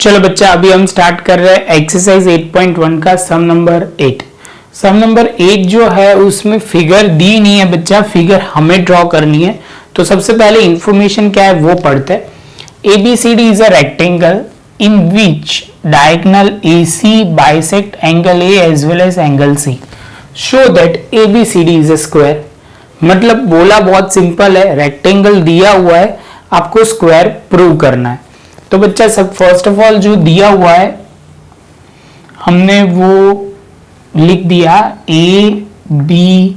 चलो बच्चा, अभी हम स्टार्ट कर रहे हैं एक्सरसाइज 8.1 का सम नंबर 8। सम नंबर 8 जो है उसमें फिगर दी नहीं है बच्चा, फिगर हमें ड्रॉ करनी है। तो सबसे पहले इंफॉर्मेशन क्या है वो पढ़ते हैं। ABCD is a rectangle in which diagonal AC bisect angle A as well as angle C। Show that ABCD is a square. मतलब बोला बहुत सिंपल है, रेक्टेंगल दिया हुआ है, आपको स्क्वायर प्रूव करना है। तो बच्चा सब फर्स्ट ऑफ ऑल जो दिया हुआ है हमने वो लिख दिया ABCD।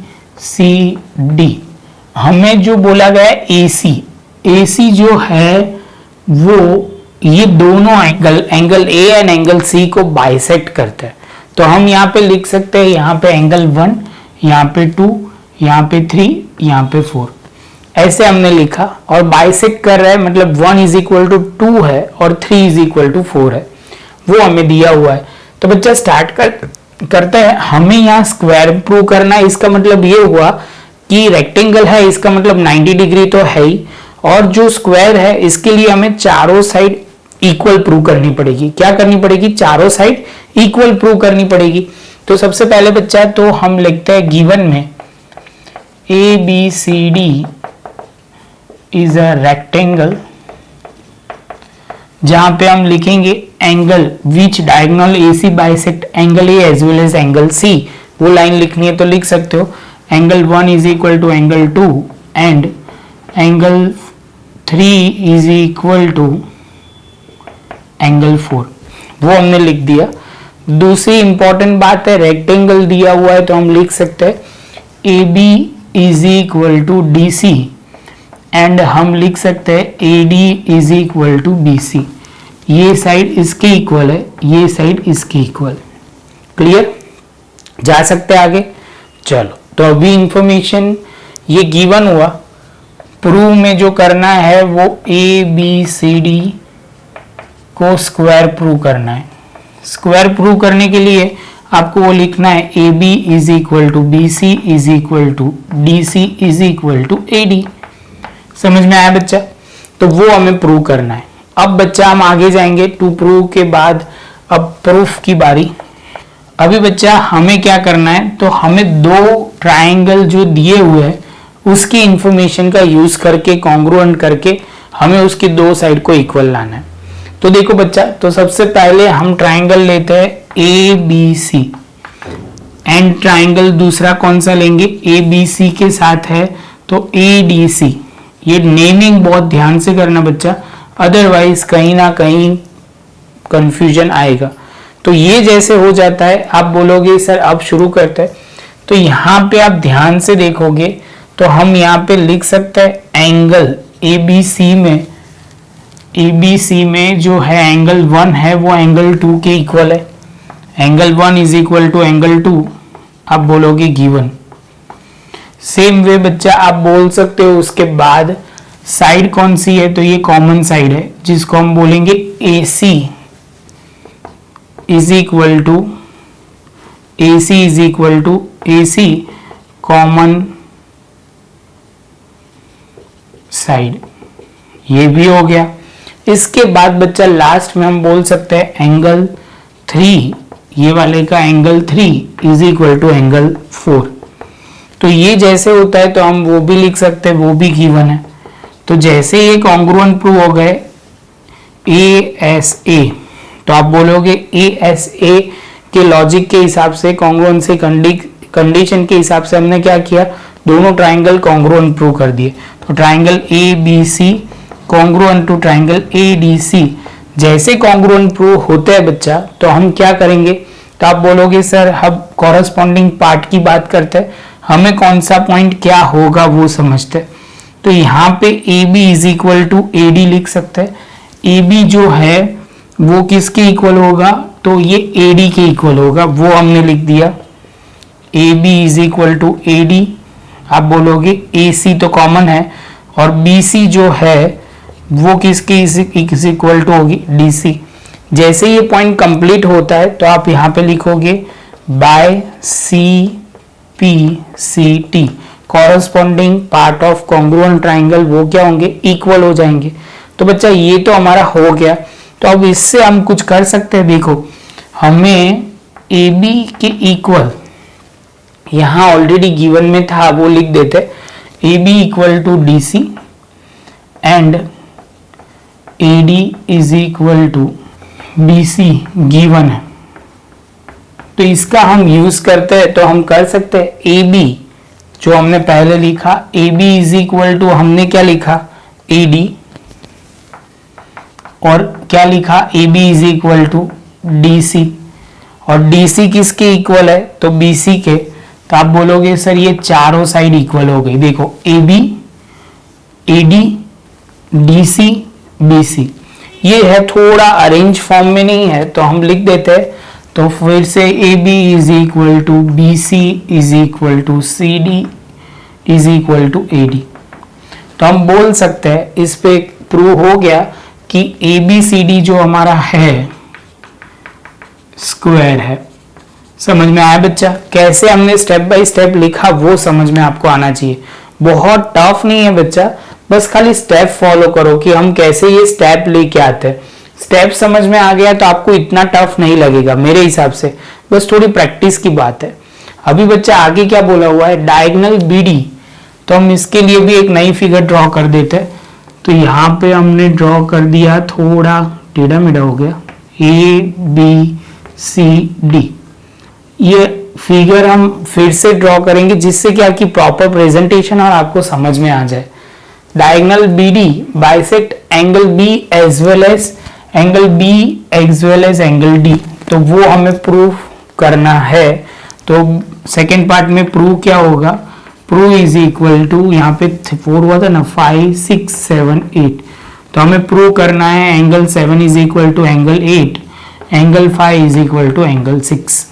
हमें जो बोला गया है AC जो है वो ये दोनों angle A and angle C को बाइसेक्ट करते हैं। तो हम यहाँ पे लिख सकते हैं, यहाँ पे एंगल 1, यहाँ पे 2, यहाँ पे 3, यहाँ पे 4, ऐसे हमने लिखा। और बाइसेक्ट कर रहा है मतलब 1 इज इक्वल टू 2 है और 3 इज इक्वल टू 4 है, वो हमें दिया हुआ है। तो बच्चा स्टार्ट करते हैं। हमें यहाँ स्क्वायर प्रूव करना है। इसका मतलब ये हुआ कि रेक्टेंगल है, इसका मतलब 90 डिग्री तो है ही, और जो स्क्वायर है इसके लिए हमें चारों साइड इक्वल प्रूव करनी पड़ेगी। क्या करनी पड़ेगी? चारों साइड इक्वल प्रूव करनी पड़ेगी। तो सबसे पहले बच्चा तो हम लिखते हैं गिवन में ABCD इज अ रेक्टेंगल, जहां पे हम लिखेंगे angle which diagonal AC bisect angle A as well as angle C। वो लाइन लिखनी है तो लिख सकते हो angle 1 is equal to angle 2 and angle 3 is equal to angle 4। वो हमने लिख दिया। दूसरी इंपॉर्टेंट बात है, रेक्टेंगल दिया हुआ है तो हम लिख सकते हैं AB is equal to DC and हम लिख सकते हैं AD is equal to BC। ये साइड इसके इक्वल है, ये साइड इसके इक्वल। क्लियर? जा सकते हैं आगे। चलो, तो अभी इंफॉर्मेशन ये गिवन हुआ। प्रूव में जो करना है वो ABCD को स्क्वायर प्रूव करना है। स्क्वायर प्रूव करने के लिए आपको वो लिखना है AB is equal to BC is equal to DC is equal to AD। समझ में आया बच्चा? तो वो हमें प्रूव करना है। अब बच्चा हम आगे जाएंगे। टू प्रूव के बाद अब प्रूफ की बारी। अभी बच्चा हमें क्या करना है, तो हमें दो ट्राइंगल जो दिए हुए हैं उसकी इंफॉर्मेशन का यूज करके कॉन्ग्रुएंट करके हमें उसकी दो साइड को इक्वल लाना है। तो देखो बच्चा, तो सबसे पहले हम ट्राइंगल लेते हैं ABC एंड ट्राइंगल दूसरा कौन सा लेंगे? ABC के साथ है तो ADC। ये नेमिंग बहुत ध्यान से करना बच्चा, अदरवाइज कहीं ना कहीं कंफ्यूजन आएगा। तो ये जैसे हो जाता है, आप बोलोगे सर अब शुरू करते हैं, तो यहाँ पे आप ध्यान से देखोगे तो हम यहाँ पे लिख सकते हैं एंगल ABC में जो है एंगल 1 है वो एंगल 2 के इक्वल है। Angle 1 is equal to angle 2, आप बोलोगे गिवन। सेम वे बच्चा आप बोल सकते हो उसके बाद साइड कौन सी है, तो ये कॉमन साइड है जिसको हम बोलेंगे AC is equal to AC common side. ये भी हो गया। इसके बाद बच्चा लास्ट में हम बोल सकते हैं एंगल 3, ये वाले का angle 3 is equal to angle 4। तो ये जैसे होता है तो हम वो भी लिख सकते हैं, वो भी गिवन है। तो जैसे ये कॉन्ग्रुएंट प्रूव हो गए ASA, तो आप बोलोगे ASA के लॉजिक के हिसाब से, कॉन्ग्रुएंसी कंडीशन के हिसाब से हमने क्या किया, दोनों ट्राइंगल कॉन्ग्रुएंट प्रूव कर दिए। तो triangle ABC congruent to triangle ADC जैसे कॉन्ग्रुएंट प्रूव होते हैं बच्चा, तो हम क्या करेंगे, तो आप बोलोगे सर हम कॉरस्पॉन्डिंग पार्ट की बात करते हैं, हमें कौन सा पॉइंट क्या होगा वो समझते हैं। तो यहाँ पे AB is equal to AD लिख सकते हैं। AB जो है वो किसके इक्वल होगा, तो ये AD के इक्वल होगा, वो हमने लिख दिया AB is equal to AD। आप बोलोगे AC तो कॉमन है और BC जो है वो किसके इज इक्वल टू होगी, DC। जैसे ये पॉइंट कंप्लीट होता है तो आप यहाँ पे लिखोगे by CPCT corresponding part of congruent triangle वो क्या होंगे, इक्वल हो जाएंगे। तो बच्चा ये तो हमारा हो गया। तो अब इससे हम कुछ कर सकते हैं। देखो हमें ए बी के इक्वल यहां ऑलरेडी गिवन में था, वो लिख देते, A B equal to D C and A D is equal to B C given है। तो इसका हम यूज करते हैं, तो हम कर सकते हैं ए बी जो हमने पहले लिखा, A B is equal to हमने क्या लिखा ए डी, और क्या लिखा A B is equal to D C, और डी सी किसके इक्वल है तो बी सी के। तो आप बोलोगे सर ये चारों साइड इक्वल हो गई। देखो A B, A D, D C, B C, ये है थोड़ा अरेंज फॉर्म में नहीं है तो हम लिख देते हैं। तो फिर से A B is equal to B C is equal to C D is equal to A D. तो हम बोल सकते हैं, इस पे प्रूव हो गया कि ए बी सी डी जो हमारा है स्क्वायर है। समझ में आया बच्चा? कैसे हमने स्टेप बाय स्टेप लिखा वो समझ में आपको आना चाहिए। बहुत टफ नहीं है बच्चा, बस खाली स्टेप फॉलो करो कि हम कैसे ये स्टेप लेके आते हैं। स्टेप समझ में आ गया तो आपको इतना टफ नहीं लगेगा मेरे हिसाब से, बस थोड़ी प्रैक्टिस की बात है। अभी बच्चा आगे क्या बोला हुआ है, डायगोनल बीडी, तो हम इसके लिए भी एक नई फिगर ड्रॉ कर देते हैं। तो यहाँ पे हमने ड्रॉ कर दिया, थोड़ा टेढ़ा मेढ़ा हो गया, ए बी सी डी। ये फिगर हम फिर से ड्रॉ करेंगे जिससे कि आपकी प्रॉपर प्रेजेंटेशन और आपको समझ में आ जाए। Diagonal BD bisect angle B as well as angle D, तो वो हमें प्रूव करना है। तो सेकेंड पार्ट में प्रूव क्या होगा, प्रूव इज इक्वल टू, यहाँ पे 4 हुआ था ना, 5 6 7 8, तो हमें प्रूव करना है angle 7 is equal to angle 8, angle 5 is equal to angle 6।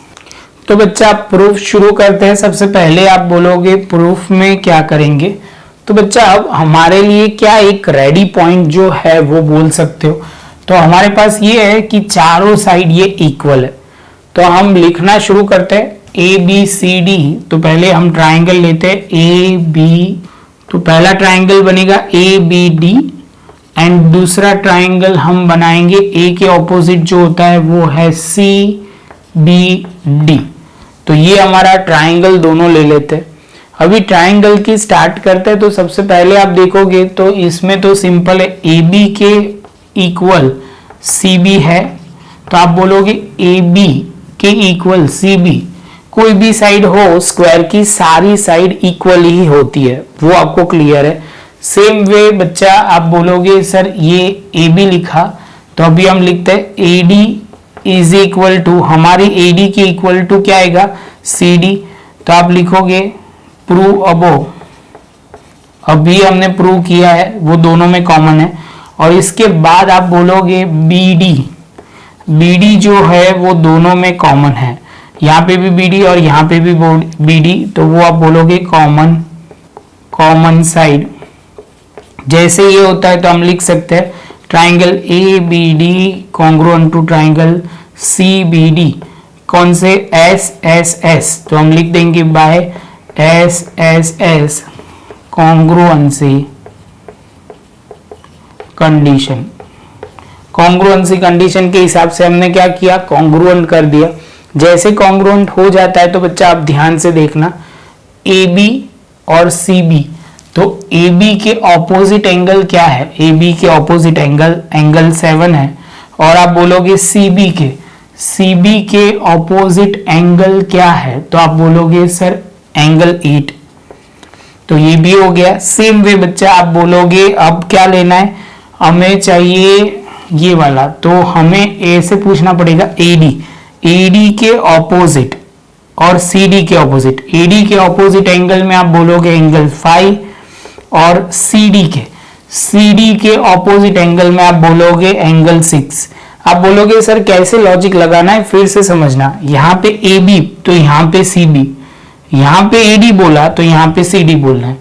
तो बच्चा आप प्रूफ शुरू करते हैं। सबसे पहले आप बोलोगे प्रूफ में क्या करेंगे, तो बच्चा अब हमारे लिए क्या एक रेडी पॉइंट जो है वो बोल सकते हो। तो हमारे पास ये है कि चारों साइड ये इक्वल है, तो हम लिखना शुरू करते हैं ए बी सी डी। तो पहले हम ट्राइंगल लेते हैं ए बी, तो पहला ट्राइंगल बनेगा ए बी डी, एंड दूसरा ट्राइंगल हम बनाएंगे ए के ऑपोजिट जो होता है वो है सी बी डी। तो ये हमारा ट्राइंगल दोनों ले लेते हैं। अभी ट्राइंगल की स्टार्ट करते हैं। तो सबसे पहले आप देखोगे तो इसमें तो सिंपल है, ए बी के इक्वल सी बी है, तो आप बोलोगे ए बी के इक्वल सी बी। कोई भी साइड हो स्क्वायर की, सारी साइड इक्वल ही होती है, वो आपको क्लियर है। सेम वे बच्चा आप बोलोगे सर ये ए बी लिखा, तो अभी हम लिखते हैं A D is equal to, हमारी ए डी के इक्वल टू क्या आएगा सी डी। तो आप लिखोगे प्रूव अबो, अभी हमने प्रूव किया है, वो दोनों में कॉमन है। और इसके बाद आप बोलोगे बी डी, बी डी जो है वो दोनों में कॉमन है, यहाँ पे भी बी डी और यहाँ पे भी बी डी, तो वो आप बोलोगे कॉमन साइड। जैसे ये होता है तो हम लिख सकते हैं triangle A B D congruent to triangle C B D, कौन से एस एस एस, तो हम लिख देंगे by S S S congruency condition. Congruency condition के हिसाब से हमने क्या किया, कॉन्ग्रुएंट कर दिया। जैसे कॉन्ग्रुएंट हो जाता है तो बच्चा आप ध्यान से देखना, ए बी और सी बी, तो ए बी के ऑपोजिट एंगल क्या है, ए बी के ऑपोजिट एंगल 7 है। और आप बोलोगे सी बी के ऑपोजिट एंगल क्या है, तो आप बोलोगे सर एंगल 8। तो ये भी हो गया। सेम वे बच्चा आप बोलोगे अब क्या लेना है, हमें चाहिए ये वाला, तो हमें ए से पूछना पड़ेगा ए डी के ऑपोजिट और सी डी के ऑपोजिट। ए डी के ऑपोजिट एंगल में आप बोलोगे एंगल 5, और सी डी के ऑपोजिट एंगल में आप बोलोगे एंगल 6। आप बोलोगे सर कैसे लॉजिक लगाना है, फिर से समझना, यहाँ पे ए बी तो यहाँ पे सी बी, यहाँ पे ए डी बोला तो यहाँ पे सी डी बोलना है।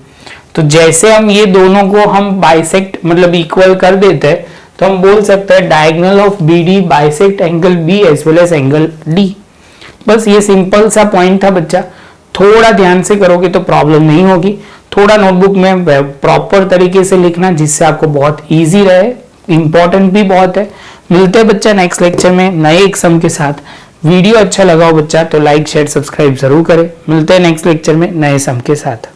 तो जैसे हम ये दोनों को हम बाइसेक्ट मतलब इक्वल कर देते हैं, तो हम बोल सकते हैं diagonal of B D bisect angle B as well as angle D. बस ये सिंपल सा पॉइंट था बच्चा, थोड़ा ध्यान से करोगे तो प्रॉब्लम नहीं होगी। थोड़ा नोटबुक में प्रॉपर तरीके से लिखना जिससे आपको बहुत इजी रहे, इंपॉर्टेंट भी बहुत है। मिलते हैं बच्चा नेक्स्ट लेक्चर में नए एक सम के साथ। वीडियो अच्छा लगा हो बच्चा तो लाइक शेयर सब्सक्राइब जरूर करें। मिलते हैं नेक्स्ट लेक्चर में नए सम के साथ।